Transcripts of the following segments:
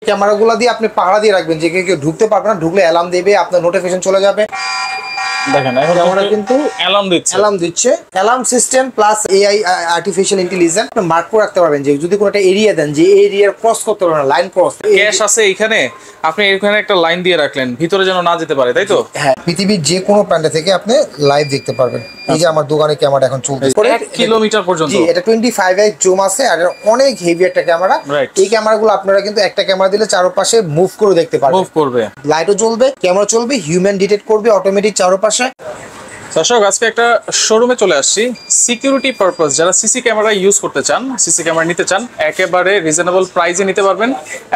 ক্যামেরাগুলো দিয়ে আপনি পাহারা দিয়ে রাখবেন যে কেউ ঢুকতে পারবে না, ঢুকলে অ্যালার্ম দেবে, আপনার নোটিফিকেশন চলে যাবে। দেখেন এখন আমরা কিন্তু অ্যালার্ম দিচ্ছে alarm system plus AI artificial intelligence mark করে রাখতে পারবেন যে যদি কোনো একটা এরিয়া দেন যে এরিয়ার ক্রস করতে পারবেন না, লাইন ক্রস ক্যাশ আছে এখানে, আপনি এখানে একটা লাইন দিয়ে রাখলেন ভিতরে যেন না যেতে পারে, তাই তো? হ্যাঁ, পৃথিবীর যে কোনো প্যান্ডা থেকে আপনি লাইভ দেখতে পারবেন। এই যে আমার দোকানে ক্যামেরা এখন চলতেছে 1 কিলোমিটার পর্যন্ত। জি, এটা 25x জুম আছে আর অনেক হেভি একটা ক্যামেরা। এই ক্যামেরাগুলো আপনারা কিন্তু একটা ক্যামেরা দিলে চারপাশে মুভ করে দেখতে পারবেন, মুভ করবে, লাইটও জ্বলবে, ক্যামেরা চলবে, হিউম্যান ডিটেক্ট করবে অটোমেটিক চারপাশে। দর্শক আজকে একটা শোরুমে চলে আসছি সিকিউরিটি পারপাস, যারা সিসি ক্যামেরা ইউজ করতে চান, সিসি ক্যামেরা নিতে চান, একেবারে রিজনেবল প্রাইসে নিতে পারবেন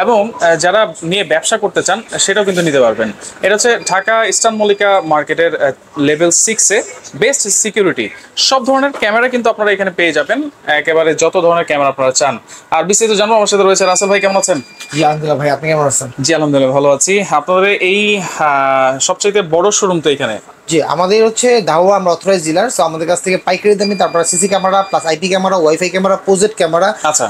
এবং যারা নিয়ে ব্যবসা করতে চান সেটাও কিন্তু নিতে পারবেন। এটা হচ্ছে ঢাকা ইস্টার্ন মল্লিকা মার্কেটের লেভেল 6-এ বেস্ট সিকিউরিটি। সব ধরনের ক্যামেরা কিন্তু আপনারা এখানে পেয়ে যাবেন, একেবারে যত ধরনের ক্যামেরা আপনারা চান। আর বিস্তারিত জানবো আমার সাথে রয়েছে রাসেল ভাই। কেমন আছেন? জি আলহামদুলিল্লাহ ভাই, আপনি কেমন আছেন? জি আলহামদুলিল্লাহ ভালো আছি। আপনাদের এই সবচেয়ে বড় শোরুম তো এখানে? জি, আমাদের হচ্ছে দাওয়া, আমরা অথরাইজ ডিলার। সো আমাদের কাছ থেকে পাইকারি দামে তারপর CC camera plus IP camera, wifi camera, project camera, আচ্ছা,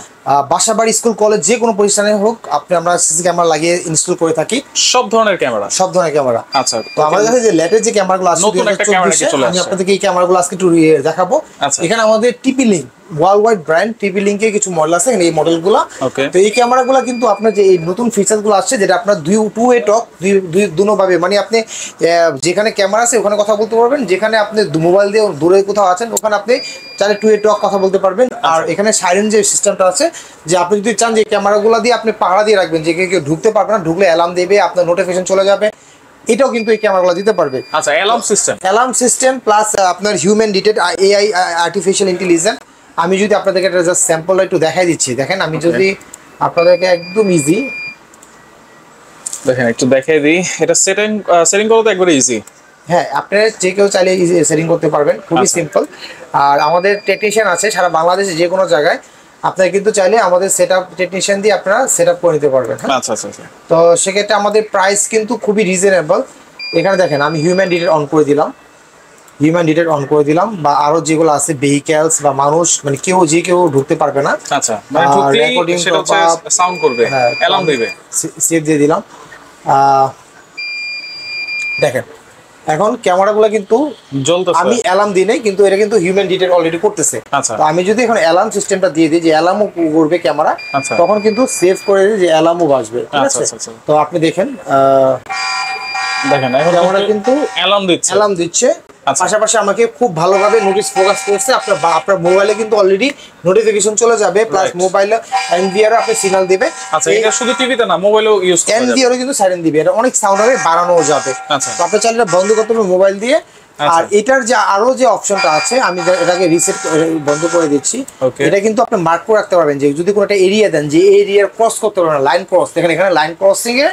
বাসা বাড়ি, স্কুল, কলেজ, যে কোনো প্রতিষ্ঠানে হোক আমরা সিসি ক্যামেরা লাগিয়ে ইনস্টল করে থাকি। সব ধরনের ক্যামেরা, সব ধরনের ক্যামেরা। আচ্ছা, তো আমাদের কাছে যে লেটেস্ট যে ক্যামেরাগুলো আছে, নতুন একটা ক্যামেরা কি চলে আসছে, আমি আপনাদেরকে এই ক্যামেরাগুলো আজকে একটু দেখাবো। আচ্ছা, এখানে আমাদের টিপি লিংক ওয়ার্ল্ড ওয়াইড ব্র্যান্ড টিপি লিংকের কিছু মডেল আছে, এই মডেলগুলো। তো এই ক্যামেরাগুলো কিন্তু আপনার যে এই নতুন ফিচারগুলো আসছে, যেটা আপনার টু ওয়ে টক, দুভাবে, মানে আপনি যেখানে ক্যামেরা আছে ওখানে কথা বলতে পারবেন, যেখানে আপনি মোবাইল দিয়ে দূরে কোথাও আছেন ওখানে আপনি চাইলে টু ওয়ে টক কথা বলতে পারবেন। আর এখানে সাইরেন যে সিস্টেমটা আছে, যে আপনি যদি চান যে ক্যামেরাগুলো দিয়ে আপনি পাহারা দিয়ে রাখবেন যে কেউ ঢুকতে পারবে না, ঢুকলে অ্যালার্ম দেবে, আপনার নোটিফিকেশন চলে যাবে, এটাও কিন্তু এই ক্যামেরাগুলো দিতে পারবে। আচ্ছা, অ্যালার্ম সিস্টেম প্লাস আপনার human detect AI artificial intelligence. আমি যদি আপনাদেরকে একটা জাস্ট স্যাম্পলটা একটু দেখাই দিচ্ছি, দেখেন আমি যদি আপনাদেরকে একদম ইজি দেখেন একটু দেখাই দিই। এটা সেটিং করা তো একবারে ইজি। হ্যাঁ, আপনারা যে কেউ চাইলে ইজি সেটিং করতে পারবেন, খুবই সিম্পল। আর আমাদের টেকনিশিয়ান আছে সারা বাংলাদেশে যে কোনো জায়গায়, আপনারা কিন্তু চাইলে আমাদের সেটআপ টেকনিশিয়ান দিয়ে আপনারা সেটআপ করে নিতে পারবেন। আচ্ছা আচ্ছা আচ্ছা। তো সেক্ষেত্রে আমাদের প্রাইস কিন্তু খুবই রিজনেবল। এখানে দেখেন আমি হিউম্যান ডিটেক্ট অন করে দিলাম, বা আরো যেগুলো আছে ভেহিক্যালস বা মানুষ, মানে যে কেউ ঢুকতে পারবে না। আচ্ছা, মানে ঢুকলেই সেটা হচ্ছে সাউন্ড করবে, অ্যালার্ম দিবে। সেভ দিয়ে দিলাম। দেখেন এখন ক্যামেরাগুলো কিন্তু জ্বলতেছে, আমি অ্যালার্ম দিই নাই কিন্তু এটা কিন্তু হিউম্যান ডিটেক্ট অলরেডি করতেছে। তো আমি যদি এখন অ্যালার্ম সিস্টেমটা দিয়ে দিই যে অ্যালার্মও করবে ক্যামেরা, তখন কিন্তু সেভ করে দিই যে অ্যালার্মও বাজবে। ঠিক আছে, তো আপনি দেখেন এখন ক্যামেরা কিন্তু অ্যালার্ম দিচ্ছে, পাশাপাশি আমাকে খুব ভালোভাবে নোটিস ফোকাস করছে। আপনার মোবাইলে কিন্তু অলরেডি নোটিফিকেশন চলে যাবে, প্লাস মোবাইলে এনভিআর আপনি সিগন্যাল দিবে। আচ্ছা, এটা শুধু টিভিতে না, মোবাইলেও ইউজ করা যাবে, এনভিআর কিন্তু সাইরেন দিবে, এটা অনেক সাউন্ড হবে, বাড়ানো যাবে। তো আপনি চাইলে বন্ধ করতে হবে মোবাইল দিয়ে। আর এটার যে আরো যে অপশনটা আছে, আমি এটাকে রিসেট বন্ধ করে দিচ্ছি। এটা কিন্তু আপনি মার্ক করে রাখতে পারবেন যে যদি কোনো একটা এরিয়া দেন যে এরিয়ার ক্রস করতে পারবেন না, লাইন ক্রস, দেখেন এখানে লাইন ক্রসিং এর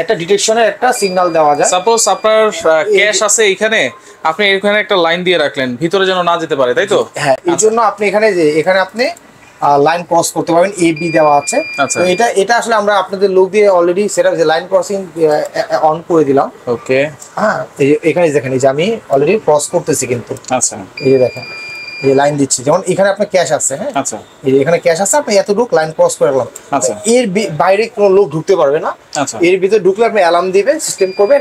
একটা ডিটেকশনের একটা সিগন্যাল দেওয়া যায়। সাপোজ আপনার ক্যাশ আছে এখানে, আপনি এখানে একটা লাইন দিয়ে রাখলেন ভিতরে যেন না যেতে পারে, তাই তো? হ্যাঁ, এই জন্য আপনি এখানে আপনি লাইন ক্রস করতে পারবেন, এবি দেওয়া আছে। তো এটা আসলে আমরা আপনাদের লোক দিয়ে অলরেডি সেটা লাইন ক্রসিং অন করে দিলাম। ওকে, হ্যাঁ, এখানে দেখেন এই যে আমি অলরেডি ক্রস করতেছি কিন্তু। আচ্ছা, এই যে দেখেন এই লাইন দিচ্ছি, যেমন এখানে আপনার ক্যাশ আছে। হ্যাঁ, আচ্ছা, এই যে এখানে ক্যাশ আছে, আপনি এতটুকু লাইন ক্রস করে গেলাম। আচ্ছা, এর বাইরে কোনো লোক ঢুকতে পারবে না। আচ্ছা, এর ভিতরে ঢুকলে আপনি অ্যালার্ম দিবে, সিস্টেম করবে,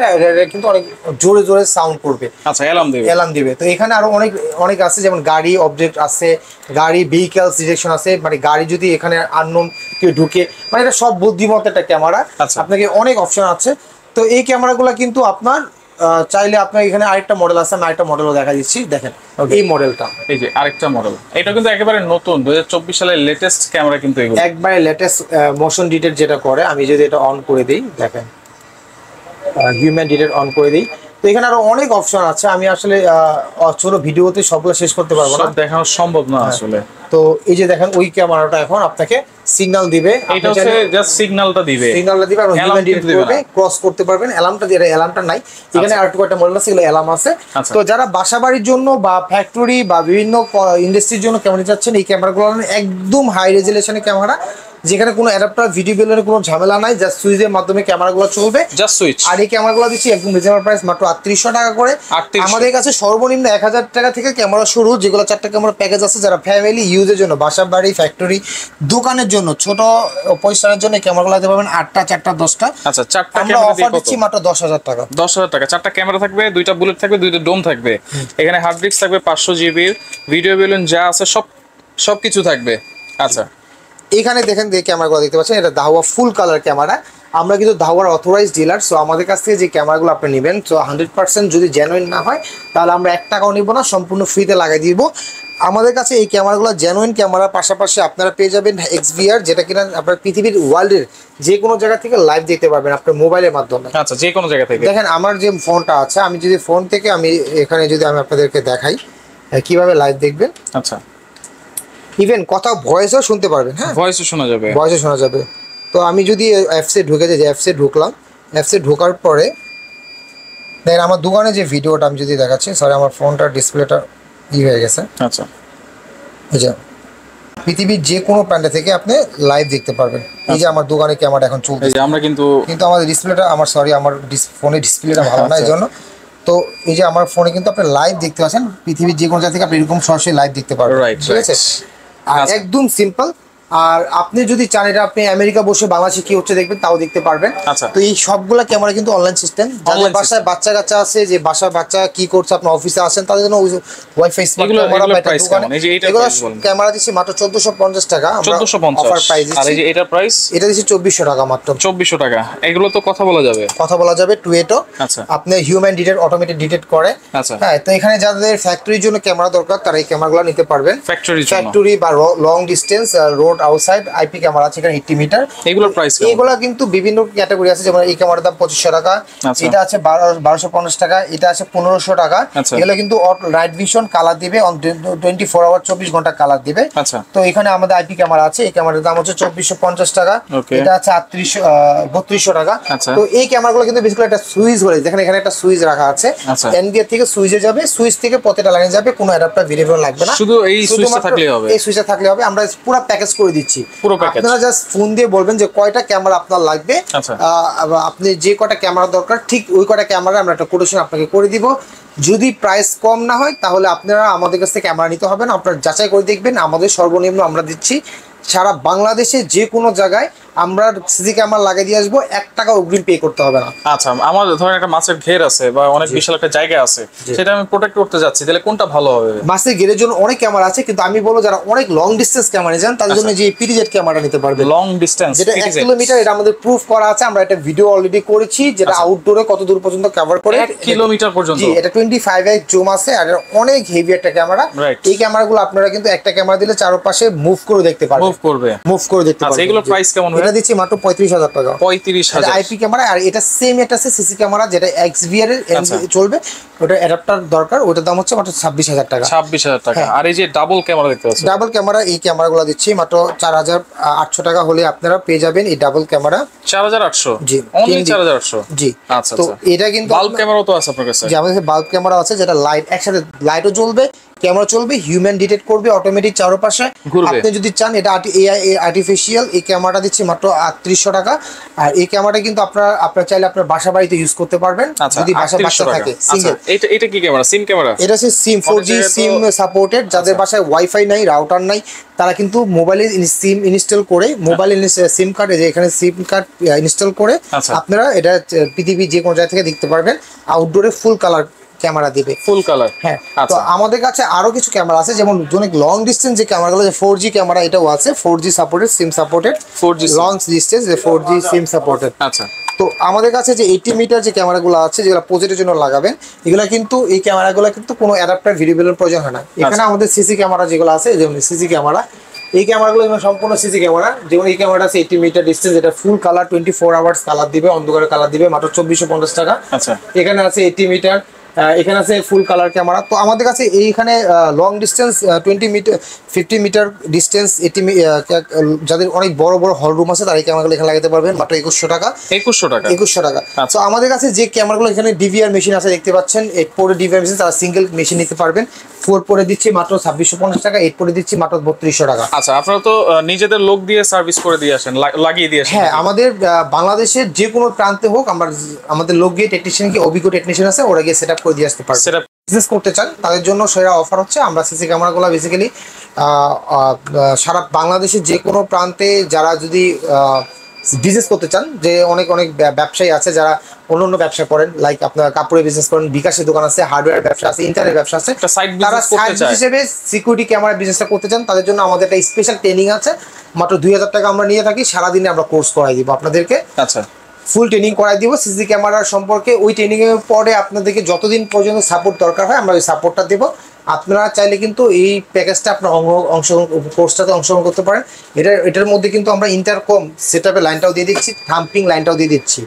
কিন্তু অনেক জোরে জোরে সাউন্ড করবে। আচ্ছা, অ্যালার্ম দিবে। তো এখানে আরো অনেক আছে, যেমন গাড়ি অবজেক্ট আছে, গাড়ি ভেহিক্যালস ডিটেকশন আছে, মানে গাড়ি যদি এখানে আননোন কেউ ঢুকে, মানে এটা সব বুদ্ধিমত্ত একটা ক্যামেরা। আপনাকে অনেক অপশন আছে। তো এই ক্যামেরাগুলো কিন্তু আপনার চাইলে আপনার এখানে আরেকটা মডেল আছে, আমি আরেকটা মডেলও দেখা দিচ্ছি। দেখেন এই মডেলটা, এই যে আরেকটা মডেল, এটা কিন্তু একেবারে নতুন 2024 সালের লেটেস্ট ক্যামেরা, কিন্তু এগুলো একবারে লেটেস্ট মোশন ডিটেক্ট যেটা করে। আমি যদি এটা অন করে দিই, দেখেন হিউম্যান ডিটেক্ট অন করে দিই, তো এখানে আরো অনেক অপশন আছে। আমি আসলে ছোট ভিডিওতে সবগুলো শেষ করতে পারবো না, দেখানো সম্ভব না আসলে। তো এই যে দেখেন ওই ক্যামেরাটা এখন আপনাকে সিগন্যাল দিবে, এটা হচ্ছে জাস্ট সিগন্যালটা দিবে আর হিউম্যান ডিটেক্ট করবে, ক্রস করতে পারবেন। অ্যালার্মটা দিয়ে, অ্যালার্মটা নাই এখানে, আর একটা মডেল আছে, এগুলো অ্যালার্ম আছে। তো যারা বাসাবাড়ির জন্য বা ফ্যাক্টরি বা বিভিন্ন ইন্ডাস্ট্রির জন্য ক্যামেরা চাচ্ছেন, এই ক্যামেরাগুলো একদম হাই রেজুলেশনের ক্যামেরা, যেখানে কোনো অ্যাডাপ্টার ভিডিও বেলুনের কোনো ঝামেলা নাই, জাস্ট সুইচের মাধ্যমে ক্যামেরাগুলো চলবে, জাস্ট সুইচ। আর এই ক্যামেরাগুলো দিচ্ছি একদম রিজনেবল প্রাইস, মাত্র 3800 টাকা করে। আমাদের কাছে সর্বনিম্ন 1000 টাকা থেকে ক্যামেরা শুরু, যেগুলো 4টা ক্যামেরা প্যাকেজ আছে, যারা ফ্যামিলি ইউজের জন্য, বাসা বাড়ি ফ্যাক্টরি দোকানের জন্য, ছোট প্রতিষ্ঠানের জন্য ক্যামেরাগুলো দিতে পারবেন 8টা 4টা 10টা। আচ্ছা 4টা আমরা ক্যামেরা অফার দিচ্ছি মাত্র 10000 টাকা। 10000 টাকা 4টা ক্যামেরা থাকবে, 2টা বুলেট থাকবে, 2টা ডোম থাকবে, এখানে হার্ড ডিস্ক থাকবে 500 জিবির, ভিডিও বেলুন যা আছে সবকিছু থাকবে। আচ্ছা এখানে দেখেন যে ক্যামেরাগুলো দেখতে পাচ্ছেন, এটা দাহুয়া ফুল কালার ক্যামেরা। আমরা কিন্তু দাহুয়ার অথরাইজড ডিলার, সো আমাদের কাছ থেকে যে ক্যামেরাগুলো আপনি নেবেন, সো 100% যদি জেনুইন না হয় তাহলে আমরা 1 টাকাও নিব না, সম্পূর্ণ ফ্রিতে লাগাই দিব। আমাদের কাছে এই ক্যামেরাগুলো জেনুইন ক্যামেরার পাশাপাশি আপনারা পেয়ে যাবেন XVR, যেটা কিনা আপনার পৃথিবীর ওয়ার্ল্ডের যে কোনো জায়গা থেকে লাইভ দেখতে পারবেন আপনার মোবাইলের মাধ্যমে। আচ্ছা যে কোনো জায়গা থেকে। দেখেন আমার যে ফোনটা আছে, আমি যদি ফোন থেকে আমি এখানে যদি আমি আপনাদেরকে দেখাই কিভাবে লাইভ দেখবেন। আচ্ছা ইভেন কথা ভয়েসও শুনতে পারবেন। হ্যাঁ ভয়েসও শোনা যাবে, ভয়েসও শোনা যাবে। তো আমি যদি অ্যাপসে ঢুকে যাই, অ্যাপসে ঢুকলাম, অ্যাপসে ঢোকার পরে দেখেন আমার দোকানে যে ভিডিওটা আমি যদি দেখাচ্ছি, সরি আমার ফোনটার ডিসপ্লেটা হয়ে গেছে। আচ্ছা এই যে পৃথিবীর যে কোনো প্যান্ডে থেকে আপনি লাইভ দেখতে পারবেন। এই যে আমার দোকানে ক্যামেরা এখন চলছে, আমরা কিন্তু আমাদের ডিসপ্লেটা আমার ফোনের ডিসপ্লেটা ভালো না, এই জন্য। তো এই যে আমার ফোনে কিন্তু আপনি লাইভ দেখতে পাচ্ছেন, পৃথিবীর যে কোনো জায়গা থেকে আপনি এরকম সরাসরি লাইভ দেখতে পারবেন, ঠিক আছে? আর একদম সিম্পল। আর আপনি যদি চান এটা আপনি আমেরিকা বসে বাংলাদেশে কি হচ্ছে দেখবেন, তাও দেখতে পারবেন। তো এই সবগুলা ক্যামেরা কিন্তু অনলাইন সিস্টেম। যাদের বাসায় বাচ্চা কাচ্চা আছে, যে বাচ্চা কি করছে, আপনার অফিসে আসেন, তাদের জন্য ওয়াইফাই স্মার্ট ক্যামেরা দিচ্ছি মাত্র 1450 টাকা অফার প্রাইস দিচ্ছি। আর এই যে এটার প্রাইস, এটা দিচ্ছি 2400 টাকা মাত্র। 2400 টাকা। এগুলো তো কথা বলা যাবে টুয়েটো। আচ্ছা আপনি হিউম্যান ডিটেক্ট, অটোমেটেড ডিটেক্ট করে। আচ্ছা হ্যাঁ, তো এখানে যাদের ফ্যাক্টরির জন্য ক্যামেরা দরকার, তারা এই ক্যামেরাগুলো নিতে পারবেন। ফ্যাক্টরি বা long distance road outside IP camera আছে, এখানে 80 মিটার। এগুলোর প্রাইস, এগুলা কিন্তু বিভিন্ন ক্যাটাগরি আছে, যেমন এই ক্যামেরার দাম 2500 টাকা, এটা আছে 1250 টাকা, এটা আছে 1500 টাকা। এগুলো কিন্তু নাইট ভিশন কালার দিবে, 24 আওয়ার 24 ঘন্টা কালার দিবে। তো এখানে আমাদের আইপি ক্যামেরা আছে, এই ক্যামেরার দাম হচ্ছে 2450 টাকা, এটা আছে 3200 টাকা। তো এই ক্যামেরাগুলো কিন্তু বেসিক্যালি একটা সুইচ বলে, দেখেন এখানে একটা সুইচ রাখা আছে, এনডিআর থেকে সুইচে যাবে, সুইচ থেকে প্রত্যেকটা লাইনে যাবে, কোনো অ্যাডাপ্টার ভেরিয়েবল লাগবে না, শুধু এই সুইচটা থাকলেই হবে। এই সুইচটা থাকলে হবে। আমরা পুরো প্যাকেজ করে দিচ্ছি, আপনারা জাস্ট ফোন দিয়ে বলবেন যে কয়টা ক্যামেরা আপনার লাগবে, আপনি যে কয়টা ক্যামেরা দরকার ঠিক ওই কয়টা ক্যামেরা আমরা একটা কোটেশন আপনাকে করে দিব। যদি প্রাইস কম না হয় তাহলে আপনারা আমাদের কাছ থেকে ক্যামেরা নিতে হবে না, আপনারা যাচাই করে দেখবেন। আমাদের সর্বনিম্ন আমরা দিচ্ছি সারা বাংলাদেশে যে কোনো জায়গায় আমরা সিসি ক্যামেরা লাগিয়ে দিয়ে আসবো, 1 টাকা অগ্রিম পে করতে হবে না। আচ্ছা আমার ধরেন একটা মাছের ঘের আছে বা অনেক বিশাল একটা জায়গা আছে, সেটা আমি প্রোটেক্ট করতে যাচ্ছি, তাহলে কোনটা ভালো হবে? মাছের ঘেরের জন্য অনেক ক্যামেরা আছে, কিন্তু আমি বলবো যারা অনেক লং ডিসটেন্স ক্যামেরা যান তাদের জন্য যে পিটিজেড ক্যামেরা নিতে পারবে। লং ডিসটেন্স যেটা 1 কিলোমিটার, এটা আমাদের প্রুফ করা আছে, আমরা একটা ভিডিও অলরেডি করেছি, যেটা আউটডোরে কত দূর পর্যন্ত কভার করে, 1 কিলোমিটার পর্যন্ত। জি, এটা 25x জুম আছে, আর অনেক হেভি একটা ক্যামেরা। এই ক্যামেরাগুলো আপনারা কিন্তু একটা ক্যামেরা দিলে চারপাশে মুভ করে দেখতে পারবেন, মুভ করে দেখতে পারবেন। এগুলোর প্রাইস কেমন? এটা দিচ্ছি মাত্র 35000 টাকা। 35000 আইপি ক্যামেরা। আর এটা সেম একটা আছে সিসি ক্যামেরা, যেটা XVR এর চলবে, ওটা অ্যাডাপ্টার দরকার, ওটার দাম হচ্ছে মাত্র 26000 টাকা। 26000 টাকা। আর এই যে ডাবল ক্যামেরা দেখতে পাচ্ছেন, ডাবল ক্যামেরা, এই ক্যামেরাগুলো দিচ্ছি মাত্র 4800 টাকা হলে আপনারা পেয়ে যাবেন এই ডাবল ক্যামেরা। 4800? জি, অনলি 4800? জি। আচ্ছা, তো এটা কিন্তু বাল্ব ক্যামেরাও তো আছে আপনার কাছে? জি, আমাদের কাছে বাল্ব ক্যামেরা আছে, যেটা লাইট একসাথে লাইটও জ্বলবে, ক্যামেরা চলবে, হিউম্যান ডিটেক্ট করবে, অটোমেটিক চারপাশে। আপনি যদি চান এটা আর্টিফিশিয়াল, এই ক্যামেরাটা দিচ্ছি মাত্র 3800 টাকা। আর এই ক্যামেরাটা কিন্তু আপনারা চাইলে আপনার বাসা বাড়িতে ইউজ করতে পারবেন, যদি বাসা থাকে সিঙ্গেল। এটা কি ক্যামেরা? সিম ক্যামেরা? এটা হচ্ছে সিম 4G সিম সাপোর্টেড। যাদের বাসায় ওয়াইফাই নাই, রাউটার নাই, তারা কিন্তু মোবাইলে সিম ইনস্টল করে, মোবাইল সিম কার্ড, এখানে সিম কার্ড ইনস্টল করে আপনারা এটা পৃথিবীর যে কোনো জায়গা থেকে দেখতে পারবেন। আউটডোরে ফুল কালার ক্যামেরা দিবে, ফুল কালার। হ্যাঁ। তো আমাদের কাছে আরো কিছু ক্যামেরা আছে, যেমন অনেক লং ডিসটেন্স যে ক্যামেরাগুলো, 4G ক্যামেরা এটাও আছে, 4G supported, SIM supported, 4G long distance 4G SIM supported. আচ্ছা। তো আমাদের কাছে যে 80 মিটার যে ক্যামেরাগুলো আছে, যেগুলো প্রজেক্টের জন্য লাগাবেন, এগুলো কিন্তু এই ক্যামেরাগুলো কিন্তু কোনো অ্যাডাপ্টার ভেরিয়েবলের প্রয়োজন হয় না। এখানে আমাদের সিসি ক্যামেরা যেগুলো আছে, যেমন সিসি ক্যামেরা, এই ক্যামেরাগুলো সম্পূর্ণ সিসি ক্যামেরা। যেমন এই ক্যামেরাটা আছে 80 মিটার ডিসটেন্স, এটা ফুল কালার 24 আওয়ার্স কালার দিবে, অন্ধকারে কালার দিবে, মাত্র 2450 টাকা। আচ্ছা। এখানে আছে 80 মিটার, এখানে আছে ফুল কালার ক্যামেরা। তো আমাদের কাছে এইখানে long distance 20 metre 50 metre distance 80 যাদের অনেক বড় বড় হল রুম আছে তারা এই ক্যামেরাগুলো এখানে লাগাতে পারবেন মাত্র 2100 টাকা। 2100 টাকা। তো আমাদের কাছে যে ক্যামেরাগুলো এখানে ডিভিআর মেশিন আছে দেখতে পাচ্ছেন, 8 পোর্ট ডিভিআর মেশিন, তারা সিঙ্গেল মেশিন নিতে পারবেন। 4 পোর্টে দিচ্ছি মাত্র 2650 টাকা, 8 পোর্টে দিচ্ছি মাত্র 3200 টাকা। আচ্ছা, আপনারা তো নিজেদের লোক দিয়ে সার্ভিস করে দিয়ে আসেন, লাগিয়ে দিয়ে আসেন? হ্যাঁ, আমাদের বাংলাদেশের যে কোনো প্রান্তে হোক আমরা আমাদের লোক গিয়ে টেকনিশিয়ানকে, অভিজ্ঞ টেকনিশিয়ান আছে, ওরা গিয়ে সেটআপ করে দিয়ে আসতে পারে। সেটা বিজনেস করতে চান তাদের জন্য সেরা অফার হচ্ছে আমরা সিসি ক্যামেরাগুলো বেসিক্যালি সারা বাংলাদেশের যে কোনো প্রান্তে যারা যদি বিজনেস করতে চান, যে অনেক অনেক ব্যবসায়ী আছে যারা অন্য অন্য ব্যবসা করেন, লাইক আপনার কাপড়ের বিজনেস করেন, বিকাশের দোকান আছে, হার্ডওয়্যার ব্যবসা আছে, ইন্টারনেট ব্যবসা আছে, তারা সাইড হিসেবে সিকিউরিটি ক্যামেরা বিজনেসটা করতে চান, তাদের জন্য আমাদের একটা স্পেশাল ট্রেনিং আছে। মাত্র 2000 টাকা আমরা নিয়ে থাকি, সারাদিনে আমরা কোর্স করাই দিব আপনাদেরকে। আচ্ছা, ফুল ট্রেনিং করাই দিব সিসি ক্যামেরার সম্পর্কে। ওই ট্রেনিং এর পরে আপনাদেরকে যতদিন পর্যন্ত সাপোর্ট দরকার হয় আমরা ওই সাপোর্টটা দেবো। আপনারা চাইলে কিন্তু এই প্যাকেজটা আপনার কোর্সটাতে অংশগ্রহণ করতে পারেন। এটার মধ্যে কিন্তু আমরা ইন্টারকম সেটআপের লাইনটাও দিয়ে দিচ্ছি, থাম্পিং লাইনটাও দিয়ে দিচ্ছি।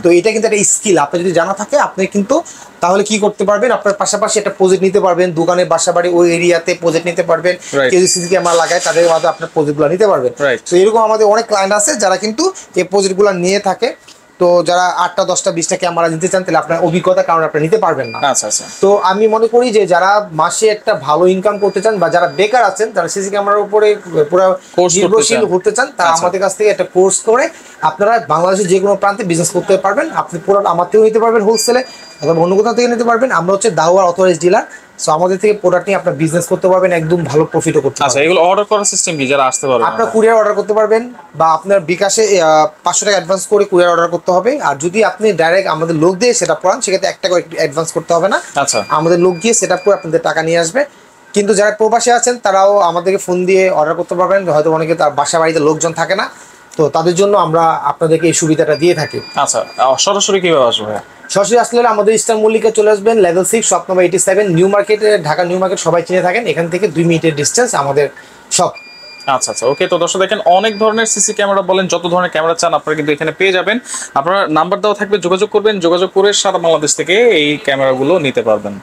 তো এটা কিন্তু একটা স্কিল, আপনার যদি জানা থাকে আপনি কিন্তু তাহলে কি করতে পারবেন, আপনার পাশাপাশি একটা প্রজেক্ট নিতে পারবেন, দোকানে বাসা বাড়ি ওই এরিয়াতে প্রজেক্ট নিতে পারবেন। কেউ যদি সিসি ক্যামেরা লাগায় তাদের মাধ্যমে আপনার প্রজেক্টগুলো নিতে পারবেন। তো এরকম আমাদের অনেক ক্লায়েন্ট আছে যারা কিন্তু এই প্রজেক্টগুলো নিয়ে থাকে। তো যারা 8টা 10টা 20টা ক্যামেরা নিতে চান তাহলে আপনার অভিজ্ঞতা কারণ আপনি নিতে পারবেন না। তো আমি মনে করি যে যারা মাসে একটা ভালো ইনকাম করতে চান বা যারা বেকার আছেন, যারা সিসি ক্যামেরার উপরে পুরো নির্ভরশীল হতে চান, তারা আমাদের কাছ থেকে একটা কোর্স করে আপনারা বাংলাদেশের যে কোনো প্রান্তে বিজনেস করতে পারবেন। আপনি পুরো আমার থেকেও নিতে পারবেন হোলসেলে, অথবা অন্য কোথাও থেকে নিতে পারবেন। আমরা হচ্ছে দাওয়ার অথরাইজ ডিলার। সো আমাদের থেকে প্রোডাক্ট নিয়ে আপনার বিজনেস করতে পারবেন, একদম ভালো প্রফিটও করতে পারবেন। আচ্ছা, এগুলো অর্ডার করার সিস্টেম কি? যারা আসতে পারবে আপনার কুরিয়ার অর্ডার করতে পারবেন, বা আপনার বিকাশে 500 টাকা অ্যাডভান্স করে কুরিয়ার অর্ডার করতে হবে। আর যদি আপনি ডাইরেক্ট আমাদের লোক দিয়ে সেটআপ করান সেক্ষেত্রে 1 টাকা অ্যাডভান্স করতে হবে না। আচ্ছা, আমাদের লোক গিয়ে সেটআপ করে আপনাদের টাকা নিয়ে আসবে। কিন্তু যারা প্রবাসী আছেন তারাও আমাদেরকে ফোন দিয়ে অর্ডার করতে পারবেন, হয়তো অনেকে তার বাসা বাড়িতে লোকজন থাকে না, তো তাদের জন্য আমরা আপনাদেরকে এই সুবিধাটা দিয়ে থাকি। আচ্ছা, সরাসরি কিভাবে আসবে? সরাসরি আসলে আমাদের ইস্টার্ন মল্লিকা চলে আসবেন, লেভেল 6 শপ নম্বর 87, নিউ মার্কেটে, ঢাকা নিউ মার্কেট সবাই চিনে থাকেন। এখান থেকে 2 মিনিটের ডিস্টেন্স আমাদের শপ। আচ্ছা আচ্ছা, ওকে। তো দর্শক দেখেন, অনেক ধরনের সিসি ক্যামেরা বলেন, যত ধরনের ক্যামেরা চান আপনারা কিন্তু এখানে পেয়ে যাবেন। আপনারা নাম্বার দেওয়া থাকবে, যোগাযোগ করবেন, যোগাযোগ করে সারা বাংলাদেশ থেকে এই ক্যামেরাগুলো নিতে পারবেন।